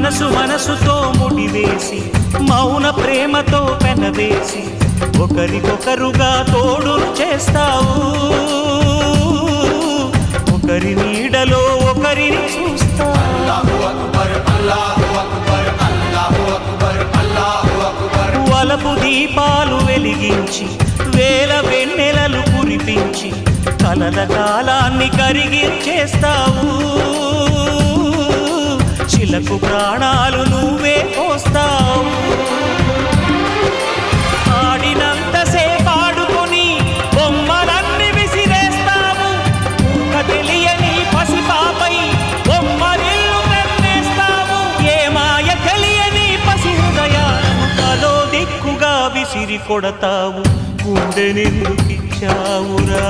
మనసుతో ముడివేసి మౌన ప్రేమతో పెనవేసి ఒకరికొకరుగా తోడును చేస్తావు ఒకరి నీడలో ఒకరిని చూస్తావు వలపు దీపాలు వెలిగించి వేల వెన్నెలలు కురిపించి కలల కాలాన్ని కరిగించేస్తావు చిలకు ప్రాణాలు నువ్వే పోస్తావు ఆడినంతసేపు ఆడుకొని బొమ్మలన్నీ విసిరేస్తావు తెలియని పసిపాపై బొమ్మరిల్లు కన్నేస్తావు ఏ మాయ తెలియని పసి హృదయాలను తలో దిక్కుగా విసిరి కొడతావు గుండెనెందుకిచ్చావురా